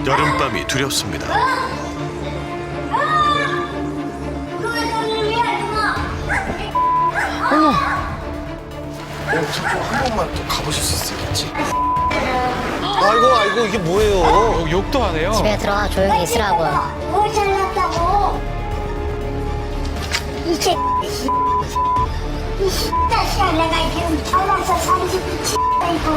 여름밤이 두렵습니다. 어머. 한 번만 또 가보실 수 있겠지? 아이고 이게 뭐예요? 욕도 하네요. 집에 들어가 조용히 있으라고요. 뭘 잘났다고? 이 자식아, 내가 지금 전화서 30분 이고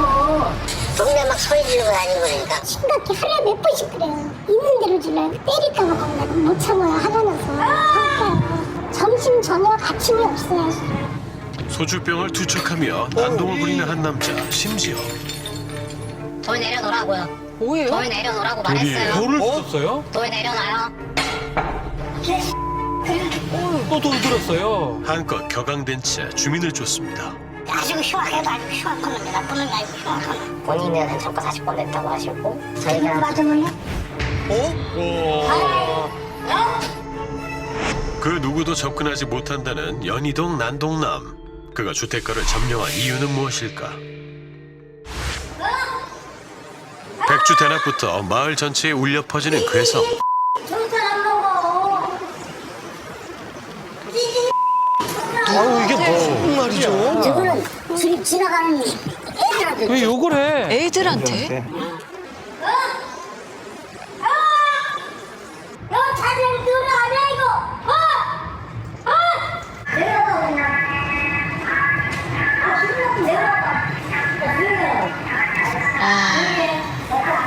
동네 막 소리 지르고 다니는 거니까. 심각해. 하루에 몇 번씩 그래요. 있는 대로 질러요. 때릴까봐 겁나고 못 참아요. 화가 나서. 그러니까 점심 저녁 아침이 없어요. 소주병을 투척하며 난동을 부리는 한 남자. 심지어 돌 내려놓으라고요. 뭐예요? 돌 내려놓으라고 돌이에요. 말했어요. 돌을 줬어요? 돌 내려놔요. 또 돌 들었어요. 한껏 격앙된 채 주민을 쫓습니다. 아주 흉악해도 아주 흉악하면 나쁘는 게 아니고 흉악하면. 본인은 전과 40번 냈다고 하시고 이거 저희가 맞으면요? 그 누구도 접근하지 못한다는 연희동 난동남. 그가 주택가를 점령한 이유는 무엇일까? 백주 대낮부터 마을 전체에 울려 퍼지는 괴성. 좋은 안 먹어. 아유 이게 무슨 말이죠? 저거는 집 지나가는 애들한테 왜 욕을 해? 애들한테? 너 자네를 누가 아냐 이거? 내려가 그냥.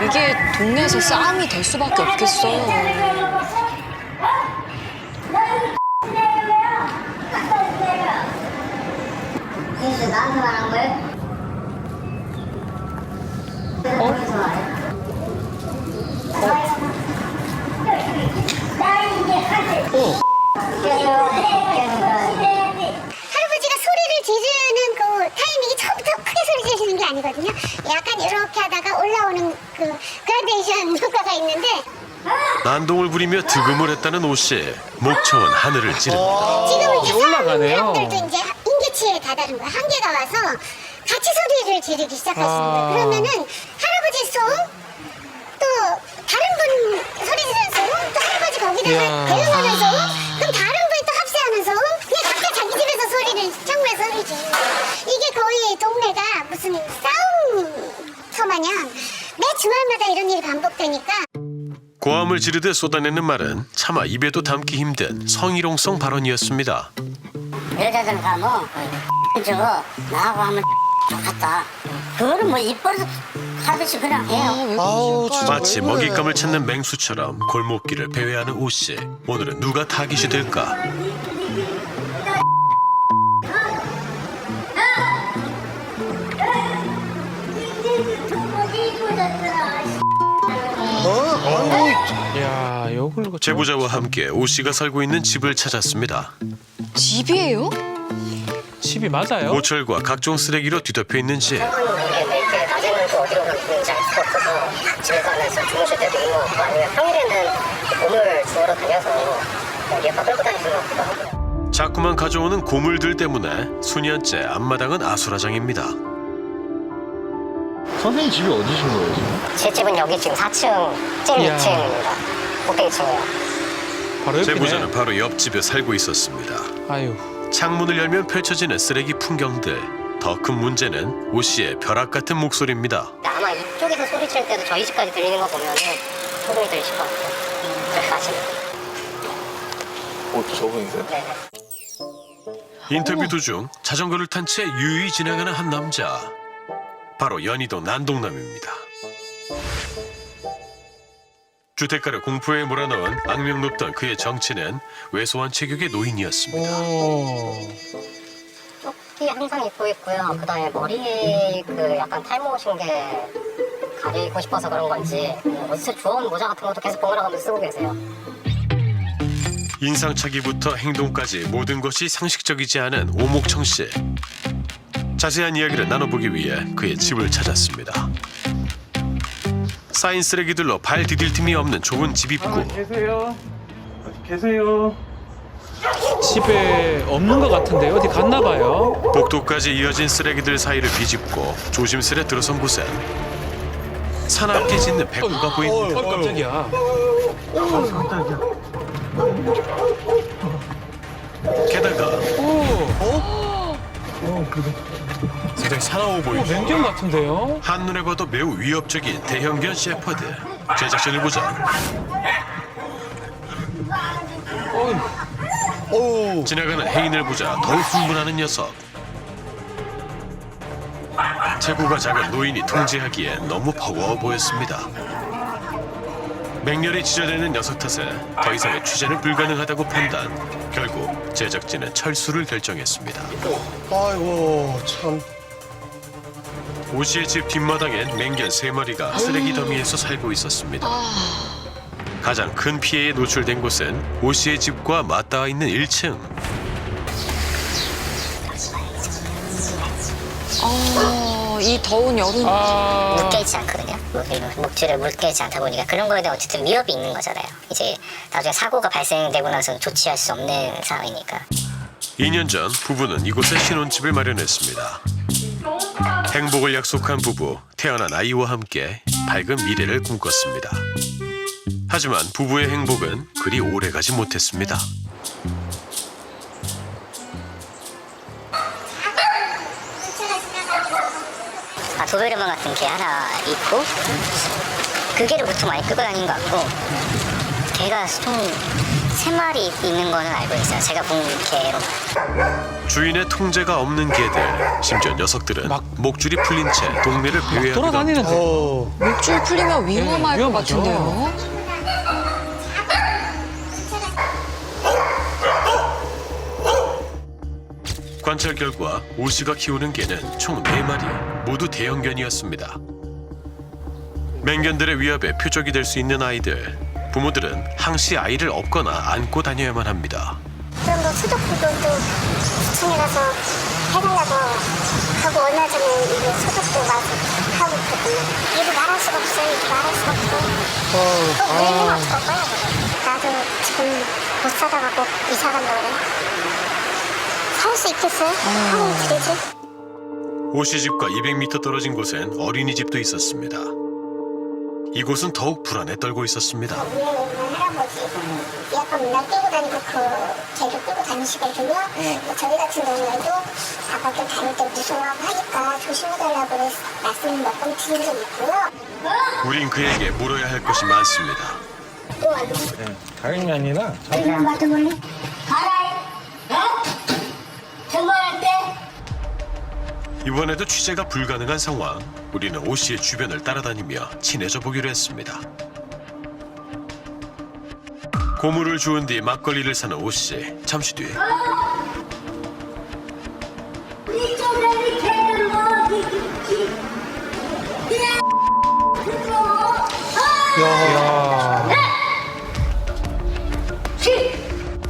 이게 동네에서 싸움이 될 수밖에 없겠어요. 그래서 나한테 말한 거예요? 할아버지가 소리를 지르는 그 타이밍이 처음부터 크게 소리 지르시는 게 아니거든요. 약간 이렇게 하다가 올라오는 그 그라데이션 효과가 있는데 난동을 부리며 득음을 했다는 오씨. 목청은 하늘을 찌릅니다. 지금은 이제 올라가네요. 사람들도 이제 인계치에 다다른 거야. 한계가 와서 같이 소리를 지르기 시작하십니다. 그러면은 할아버지 소음 또 다른 분 소리 지르는 소음 또 할아버지 거기다가 대응하는 소음 그럼 다른 분이 또 합세하는 소음 그냥 각자 자기 집에서 소리를 창문에 소리지. 이게 거의 동네가 무슨 싸움 마냥 매 주말마다 이런 일이 반복되니까 고함을 지르듯 쏟아내는 말은 차마 입에도 담기 힘든 성희롱성 발언이었습니다. 여자들 가면 저거 나하고 하면 좋겠다. 그거를 뭐 입버릇 하듯이 그냥 해요. 아우 진짜 마치 왜 그래? 먹잇감을 찾는 맹수처럼 골목길을 배회하는 오씨. 오늘은 누가 타깃이 될까? 아이고 야, 욕을 그렇게. 제보자와 함께 오씨가 살고 있는 집을 찾았습니다. 집이에요? 집이 맞아요? 모철과 각종 쓰레기로 뒤덮여 있는 집. 이렇게 낮에는 또 어디로 가는지 알 수가 없어서 집에서 안에서 주무실 때도 있는 것 같고 아니면 평일에는 몸을 주우러 다녀서 여기에서 끌고 다니시는 것 같기도 하고. 자꾸만 가져오는 고물들 때문에 수년째 앞마당은 아수라장입니다. 선생님 집이 어디신 거예요 지금? 제 집은 여기 지금 4층, 찜 이야. 2층입니다. 꼭대기층이에요. 바로 옆이네. 제보자는 바로 옆집에 살고 있었습니다. 아유. 창문을 열면 펼쳐지는 쓰레기 풍경들. 더 큰 문제는 오씨의 벼락 같은 목소리입니다. 아마 이쪽에서 소리칠 때도 저희 집까지 들리는 거 보면은 소름이 들리실 것 같아요. 그렇게 아시는. 저분이세요? 네네. 인터뷰 도중 자전거를 탄 채 유유히 지나가는 한 남자. 바로 연희동 난동남입니다. 주택가를 공포에 몰아넣은 악명 높던 그의 정체는 왜소한 체격의 노인이었습니다. 오. 조끼 항상 입고 있고요. 그다음에 머리에 그 약간 탈모 오신 게 가리고 싶어서 그런 건지 어디서 주워온 모자 같은 것도 계속 번갈아가면서 쓰고 계세요. 인상착의부터 행동까지 모든 것이 상식적이지 않은 오목청 씨. 자세한 이야기를 나눠보기 위해 그의 집을 찾았습니다. 쌓인 쓰레기들로 발 디딜 틈이 없는 좁은 집 입구. 계세요? 계세요? 집에 없는 것 같은데요? 어디 갔나 봐요? 복도까지 이어진 쓰레기들 사이를 비집고 조심스레 들어선 곳엔 사납게 짖는 백구가 보입니다. 깜짝이야. 게다가 오, 굉장히 사나워 보이죠. 맹견 같은데요? 한눈에 봐도 매우 위협적인 대형견 셰퍼드. 제작진을 보자 어, 지나가는 행인을 보자 더욱 흥분하는 녀석. 체구가 작은 노인이 통제하기에 너무 버거워 보였습니다. 맹렬히 짖어대는 녀석 탓에 더 이상의 취재는 불가능하다고 판단. 결국 제작진은 철수를 결정했습니다. 아이고 참. 오 씨의 집 뒷마당엔 맹견 3마리가 쓰레기 더미에서 살고 있었습니다. 가장 큰 피해에 노출된 곳은 오 씨의 집과 맞닿아 있는 1층. 이 더운 여름. 깨지 않거든요. 목줄에 물 깨지 않다 보니까 그런 거에 대한 어쨌든 위협이 있는 거잖아요. 이제 나중에 사고가 발생되고 나서는 조치할 수 없는 상황이니까. 2년 전 부부는 이곳에 신혼집을 마련했습니다. 행복을 약속한 부부, 태어난 아이와 함께 밝은 미래를 꿈꿨습니다. 하지만 부부의 행복은 그리 오래가지 못했습니다. 도베르만 같은 개 하나 있고 그 개를 보통 많이 끌고 다니는 것 같고 개가 총 3마리 있는 거는 알고 있어요. 제가 본 개로. 주인의 통제가 없는 개들, 심지어 녀석들은 막- 목줄이 풀린 채 동네를 배회하기도 합니다. 돌아다니는데. 목줄 풀리면 위험할 것 위험하죠. 같은데요? 관찰 결과 오 씨가 키우는 개는 총 4마리, 모두 대형견이었습니다. 맹견들의 위협에 표적이 될 수 있는 아이들. 부모들은 항시 아이를 업거나 안고 다녀야만 합니다. 그럼 뭐 소독도 구청에 가서 해달라고 하고 얼마 전에 이게 소독도 와서 하고 있거든요. 이거 말할 수가 없어요. 이거 말할 수가 없어. 또 우리는 어떡할 거야? 나도 지금 못 살다가 꼭 이사 간다고 그래. 살 수 있겠어요? 하루 지내지? 오 씨 집과 200m 떨어진 곳엔 어린이집도 있었습니다. 이곳은 더욱 불안에 떨고 있었습니다. 위에 있는 할아버지 약간 맨날 끌고 다니고 그 개를 끌고 다니시거든요. 저희 같은 경우에도 아까 좀 다닐 때 무서워하고 하니까 조심해달라고 말씀을 몇 번 드린 적 있고요. 우린 그에게 물어야 할 것이 많습니다. 다른 게 아니라 그냥 맞아볼래? 정말 때? 이번에도 취재가 불가능한 상황. 우리는 오 씨의 주변을 따라다니며 친해져 보기로 했습니다. 고물을 주운 뒤 막걸리를 사는 오 씨. 잠시 뒤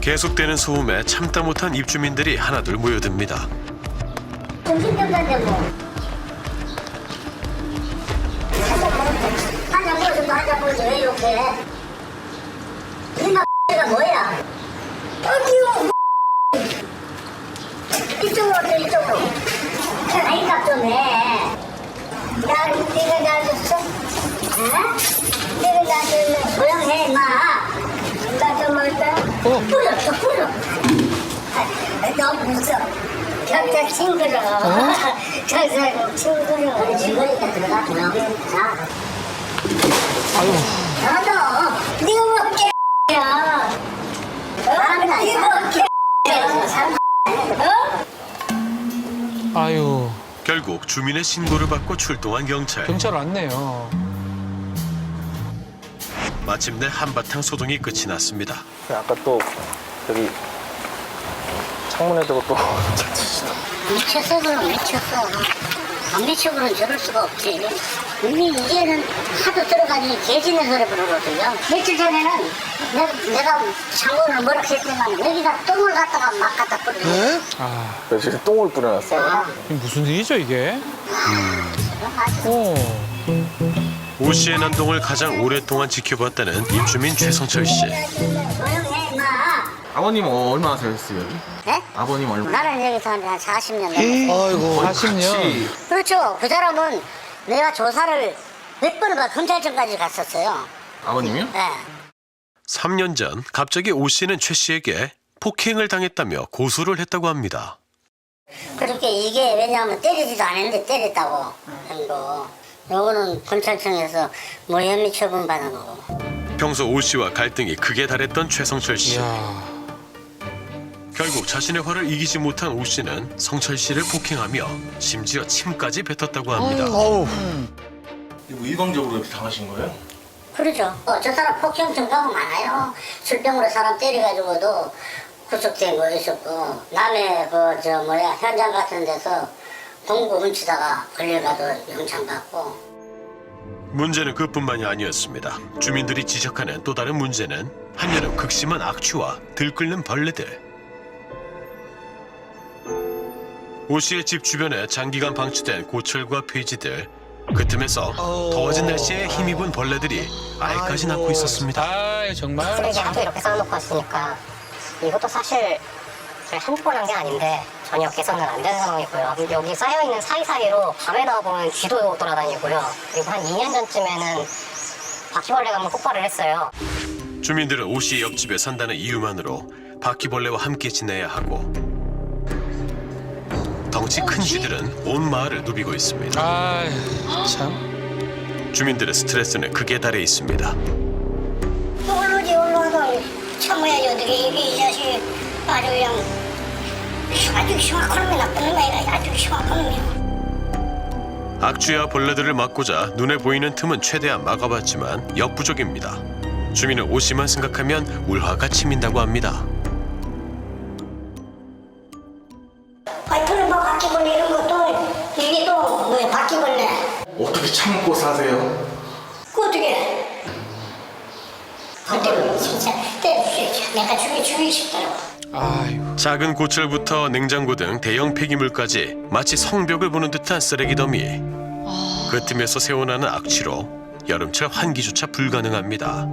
계속되는 소음에 참다 못한 입주민들이 하나둘 모여듭니다. 정신병자인데 뭐. 하자보지 왜 이렇게 해? 니나 가 뭐야? 어디요? 이쪽으로 이쪽으로. 아이값 좀 해. 야, 네가 나줬어? 응? 네가 나줬네. 조용해, 임마. 나좀 먹을까? 뿌려. 너무 무서워. 경찰 친구로. 경찰 친구로. 직원이니까 들어가구나. 자. 너도 네가 뭐 개야. 네가 뭐 개야. 아유, 결국 주민의 신고를 받고 출동한 경찰. 경찰 왔네요. 마침내 한바탕 소동이 끝이 났습니다. 아까 또 여기 창문에다가 또 미쳤어, 그럼 미쳤어. 안 미쳐 그럼 저럴 수가 없지. 이제는 하도 들어가니 개짖는 소리 부르거든요. 며칠 전에는 내가 장군을 뭐라 했지만 여기다 똥을 갖다가 막 갖다 뿌리고. 네? 아, 며칠에 똥을 뿌려놨어요. 이게 무슨 일이죠 이게? 오 씨의 난동을 가장 오랫동안 지켜봤다는 입주민 최성철 씨. 조용해, 임마. 아버님 얼마나 사셨어요 여기? 네? 아버님 얼마? 나는 여기서 한 40년 넘었어요. 아이고. 40년. 그렇죠. 그 사람은 내가 조사를 몇 번을 봐 검찰청까지 갔었어요. 아버님이요? 네. 3년 전 갑자기 오 씨는 최 씨에게 폭행을 당했다며 고소를 했다고 합니다. 그렇게 이게 왜냐하면 때리지도 않았는데 때렸다고 한 거. 요거는 검찰청에서 무혐의 처분 받은 거고. 평소 오 씨와 갈등이 극에 달했던 최성철 씨. 이야. 결국 자신의 화를 이기지 못한 오 씨는 성철 씨를 폭행하며 심지어 침까지 뱉었다고 합니다. 어우. 이거 일방적으로 이렇게 당하신 거예요? 그러죠. 저 사람 폭행 증가가 많아요. 술병으로 사람 때려가지고도 구속된 거 있었고, 남의 현장 같은 데서 공구 훔치다가 걸려가도 영창 받고. 문제는 그뿐만이 아니었습니다. 주민들이 지적하는 또 다른 문제는 한여름 극심한 악취와 들끓는 벌레들. 오 씨의 집 주변에 장기간 방치된 고철과 폐지들. 그 틈에서 더워진 날씨에 힘입은 벌레들이 알까지 낳고 있었습니다. 아 정말. 쓰레기 하도 이렇게 쌓아놓고 왔으니까 이것도 사실 저희 한두 번 한 게 아닌데 전혀 개선은 안 되는 상황이고요. 여기 쌓여있는 사이사이로 밤에 나와보면 쥐도 돌아다니고요. 그리고 한 2년 전쯤에는 바퀴벌레가 한번 폭발을 했어요. 주민들은 오 씨의 옆집에 산다는 이유만으로 바퀴벌레와 함께 지내야 하고 덩치 큰 쥐들은 온 마을을 누비고 있습니다. 아 참. 주민들의 스트레스는 극에 달해 있습니다. 올라와도 참아야지 어떻게 이 자식이 아주 그냥 아주 심각한 놈이 나쁜 놈이 아니라 아주 심각한 놈이야. 악취와 벌레들을 막고자 눈에 보이는 틈은 최대한 막아봤지만 역부족입니다. 주민은 오 씨만 생각하면 울화가 치민다고 합니다. 와이프는 뭐 바퀴벌레 이런 것도 이게 또 뭐야 바퀴벌레. 어떻게 참고 사세요? 그 어떻게? 그때는 진짜 때려주겠지. 내가 죽이고 싶더라고. 아유. 작은 고철부터 냉장고 등 대형 폐기물까지 마치 성벽을 보는 듯한 쓰레기 더미. 그 틈에서 새어나는 악취로 여름철 환기조차 불가능합니다.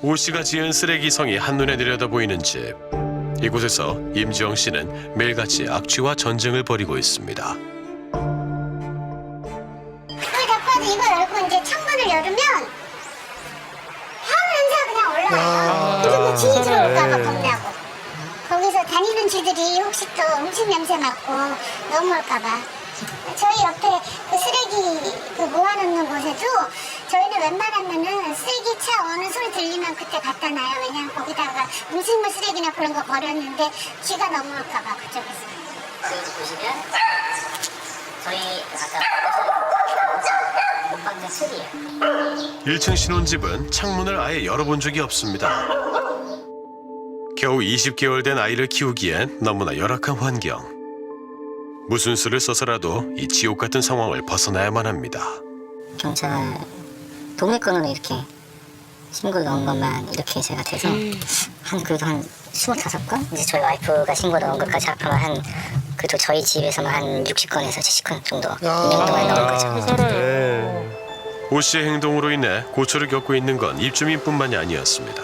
오 씨가 지은 쓰레기 성이 한눈에 내려다 보이는 집. 이곳에서 임지영 씨는 매일같이 악취와 전쟁을 벌이고 있습니다. 불 닦아도 이걸 열고 이제 창문을 열으면 향 냄새가 그냥 올라와요. 그리고 쥐 들어올까봐 겁나고. 거기서 다니는 쥐들이 혹시 또 음식 냄새 맡고 넘어올까봐. 저희 옆에 그 쓰레기 그 모아놓는 곳에도 저희는 웬만하면은 쓰레기차 오는 소리 들리면 그때 갖다 놔요. 왜냐면 거기다가 음식물 쓰레기나 그런 거 버렸는데 쥐가 넘어올까봐 그쪽에서. 여기 보시면 저희 아까 못방된 술이에요. 1층 신혼집은 창문을 아예 열어본 적이 없습니다. 겨우 20개월 된 아이를 키우기엔 너무나 열악한 환경. 무슨 수를 써서라도 이 지옥 같은 상황을 벗어나야만 합니다. 경찰 동네권으로 이렇게 신고 넣은 것만 이렇게 제가 돼서 그래도 한 25건? 이제 저희 와이프가 신고 넣은 것까지 합하면 한 그래도 저희 집에서만 한 60건에서 70건 정도 행동을 넣은 거죠. 오 씨의 행동으로 인해 고초를 겪고 있는 건 입주민뿐만이 아니었습니다.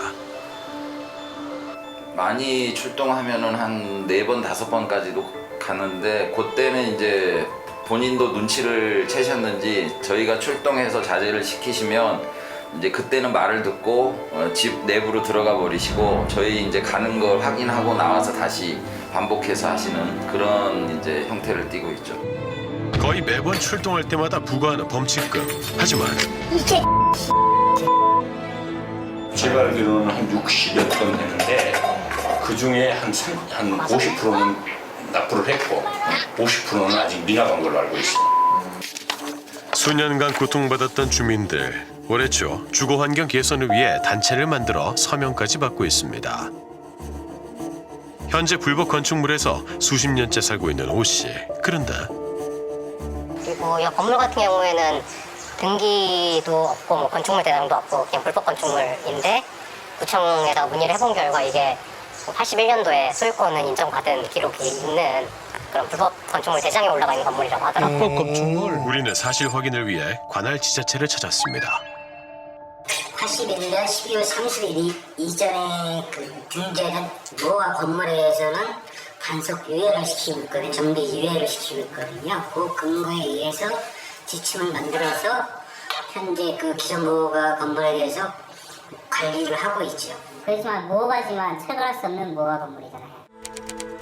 많이 출동하면은 한 4번, 5번까지도 가는데 그때는 이제 본인도 눈치를 채셨는지 저희가 출동해서 자제를 시키시면 이제 그때는 말을 듣고 집 내부로 들어가 버리시고 저희 이제 가는 걸 확인하고 나와서 다시 반복해서 하시는 그런 이제 형태를 띠고 있죠. 거의 매번 출동할 때마다 부과하는 범칙금. 하지만 이게 제가 알기로는 한 60여 건 되는데 그 중에 한 50%는 납부를 했고 50%는 아직 미납한 걸로 알고 있어요. 수년간 고통받았던 주민들. 올해 초 주거환경 개선을 위해 단체를 만들어 서명까지 받고 있습니다. 현재 불법 건축물에서 수십 년째 살고 있는 오 씨. 그런데 그리고 이 건물 같은 경우에는 등기도 없고 뭐 건축물 대장도 없고 그냥 불법 건축물인데 구청에다가 문의를 해본 결과 이게 81년도에 소유권은 인정받은 기록이 있는 그런 불법 건축물 대장에 올라가 있는 건물이라고 하더라고요. 불법 건축물. 우리는 사실 확인을 위해 관할 지자체를 찾았습니다. 81년 12월 30일 이전에 그 등재된 모아 건물에서는 단속 유예를 시키고 있거든요. 정비 유예를 시키고 있거든요. 그 근거에 의해서 지침을 만들어서 현재 그 기존보호가 건물에 대해서 관리를 하고 있죠. 그렇지만 모호하지만 체결할 수 없는 모호화 건물이잖아요.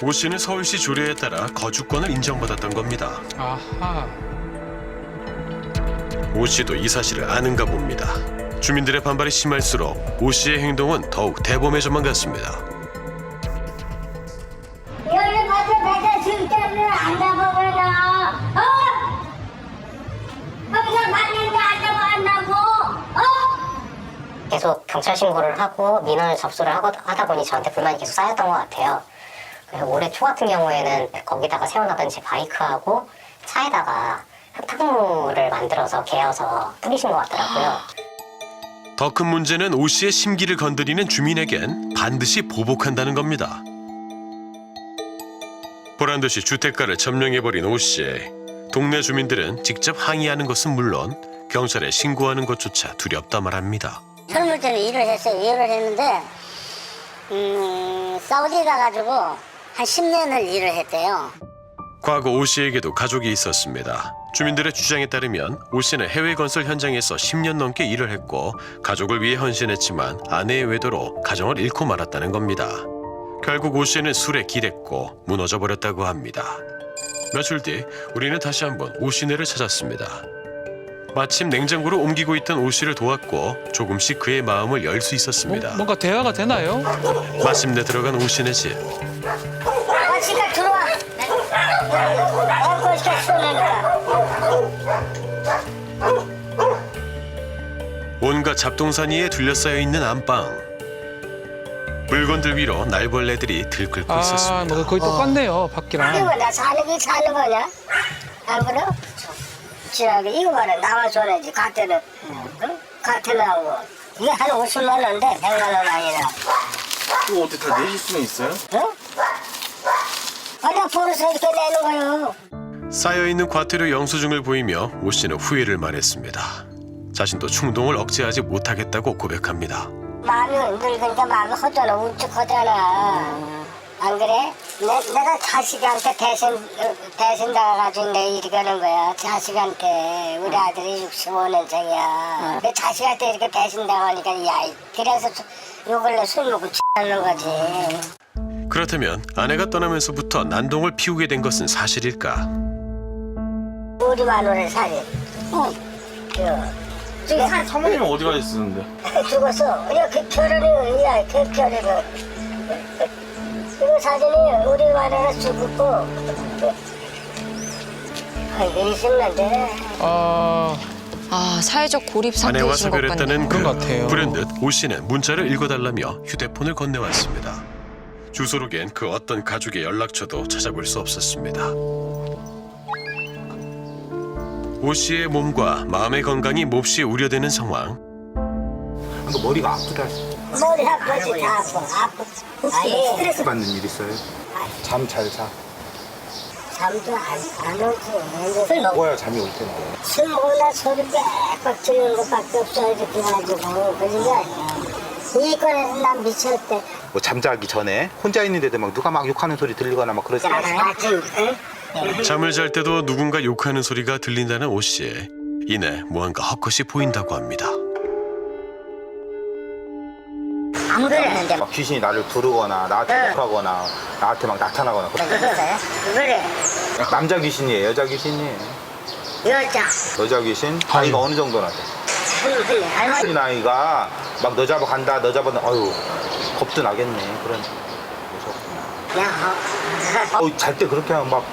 오 씨는 서울시 조례에 따라 거주권을 인정받았던 겁니다. 아하. 오 씨도 이 사실을 아는가 봅니다. 주민들의 반발이 심할수록 오 씨의 행동은 더욱 대범해져만 갔습니다. 여기 봐서 내가 지금 때문에 안 잡아버려. 거기서 맞는데 안 잡아간다고. 계속 경찰 신고를 하고 민원을 접수를 하다 보니 저한테 불만이 계속 쌓였던 것 같아요. 그래서 올해 초 같은 경우에는 거기다가 세워놨던 제 바이크하고 차에다가 흙탕물을 만들어서 개어서 뿌리신 것 같더라고요. 더 큰 문제는 오 씨의 심기를 건드리는 주민에겐 반드시 보복한다는 겁니다. 보란듯이 주택가를 점령해버린 오 씨. 동네 주민들은 직접 항의하는 것은 물론 경찰에 신고하는 것조차 두렵다 말합니다. 젊을 때는 일을 했어요. 일을 했는데 사우디 가가지고 한 10년을 일을 했대요. 과거 오 씨에게도 가족이 있었습니다. 주민들의 주장에 따르면 오 씨는 해외 건설 현장에서 10년 넘게 일을 했고 가족을 위해 헌신했지만 아내의 외도로 가정을 잃고 말았다는 겁니다. 결국 오 씨는 술에 기댔고 무너져 버렸다고 합니다. 며칠 뒤 우리는 다시 한번 오 씨네를 찾았습니다. 마침 냉장고를 옮기고 있던 오 씨를 도왔고 조금씩 그의 마음을 열 수 있었습니다. 뭔가 대화가 되나요? 마침내 들어간 오 씨네 집. 시간 들어와. 온갖 잡동사니에 둘러싸여 있는 안방. 물건들 위로 날벌레들이 들끓고 있었습니다. 뭐 거의 똑같네요, 밖이랑. 나 사는 거냐? 안 그래? 지나게 이거 봐라. 나와줘야지. 가태는. 가태나고. 이게 한 50만 원인데 100만 원 아니라. 그거 어떻게 다 내실 수는 있어요? 응? 내가 벌어서 이렇게 내는 거요. 쌓여있는 과태료 영수증을 보이며 오 씨는 후회를 말했습니다. 자신도 충동을 억제하지 못하겠다고 고백합니다. 마음이 늙으니까 마음이 허전하, 울적하잖아. 안 그래? 내가 자식한테 대신 나가가지고 내 일이 가는 거야. 자식한테. 우리 아들이 65년생이야. 내 자식한테 이렇게 대신 나가니까 야, 그래서 요걸로 술 먹고 하는 거지. 그렇다면 아내가 떠나면서부터 난동을 피우게 된 것은 사실일까? 우리 마누라 살이. 사모님은 어디 가셨는데? 죽었어. 야, 그 결혼이, 야, 그 결혼이. 이거 사진이 우리 마누라 죽었고. 이게 있었는데. 사회적 고립 아내와 상태이신 것 사별했다는 같네요. 그런 것 같아요. 불현듯 오 씨는 문자를 읽어달라며 휴대폰을 건네왔습니다. 주소록엔 그 어떤 가족의 연락처도 찾아볼 수 없었습니다. 오 씨의 몸과 마음의 건강이 몹시 우려되는 상황. 머리가 아프다. 머리 아프지, 다 아파. 혹시 스트레스 받는 일 있어요? 잠 잘 자. 잠도 안 오지. 술 먹어야 잠이 올 텐데. 술 먹으나 소리 빽빽 지르는 것밖에 없어. 이렇게 해가지고. 그런 게 아니야. 이 건에서 난 미쳤대. 뭐 잠자기 전에 혼자 있는데도 막 누가 막 욕하는 소리 들리거나 막 그러지 않아요? 잠을 잘 때도 누군가 욕하는 소리가 들린다는 오 씨. 이내 무언가 헛것이 보인다고 합니다. 안 그래. 막 귀신이 나를 부르거나 나한테 욕하거나 나한테 막 나타나거나 그래. 남자 귀신이에요? 여자 귀신이에요? 여자 귀신? 나이가 어느 정도나 돼? 이 나이가 막 너 잡아 간다 너 잡아 어휴 겁도 나겠네. 그런 잘 때 그렇게 하면 막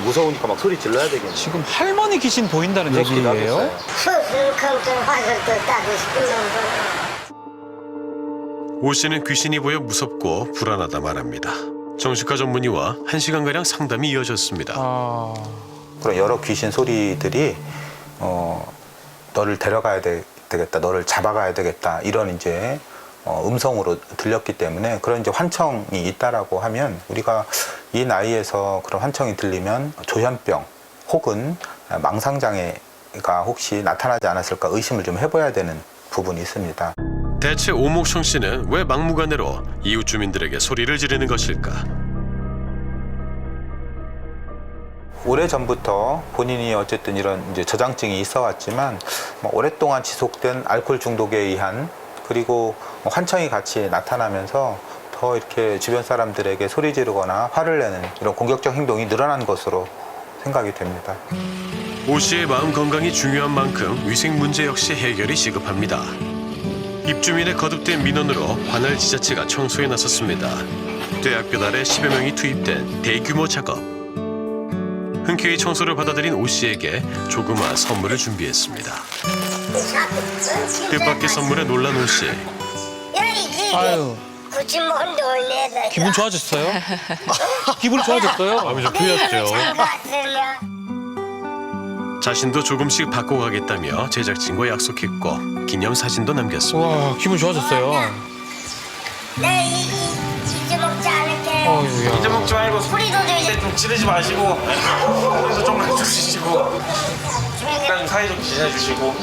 무서우니까 막 소리 질러야 되겠네. 지금 할머니 귀신 보인다는 얘기예요? 오 씨는 귀신이 보여 무섭고 불안하다 말합니다. 정신과 전문의와 1시간가량 상담이 이어졌습니다. 그런 여러 귀신 소리들이 너를 데려가야 되겠다, 너를 잡아가야 되겠다 이런 이제 음성으로 들렸기 때문에 그런 이제 환청이 있다라고 하면 우리가 이 나이에서 그런 환청이 들리면 조현병 혹은 망상장애가 혹시 나타나지 않았을까 의심을 좀 해봐야 되는 부분이 있습니다. 대체 오목청 씨는 왜 막무가내로 이웃 주민들에게 소리를 지르는 것일까? 오래전부터 본인이 어쨌든 이런 이제 저장증이 있어 왔지만 뭐 오랫동안 지속된 알코올 중독에 의한 그리고 환청이 같이 나타나면서 더 이렇게 주변 사람들에게 소리 지르거나 화를 내는 이런 공격적 행동이 늘어난 것으로 생각이 됩니다. 오 씨의 마음 건강이 중요한 만큼 위생 문제 역시 해결이 시급합니다. 입주민의 거듭된 민원으로 관할 지자체가 청소에 나섰습니다. 대학교 달에 10여 명이 투입된 대규모 작업. 흔쾌히 청소를 받아들인 오 씨에게 조그마한 선물을 준비했습니다. 뜻밖의 선물에 놀란 오 씨. 아유, 기분 좋아졌어요? 기분이 좋아졌어요? 자신도 조금씩 바꿔가겠다며 제작진과 약속했고 기념사진도 남겼습니다. 와, 기분 좋아졌어요. 잊어먹지 않을게. 어휴야. 잊어먹지 말고 소리도 들리지. 좀 지르지 마시고 그래서 좀 해주시고 일단 사이좋게 지내주시고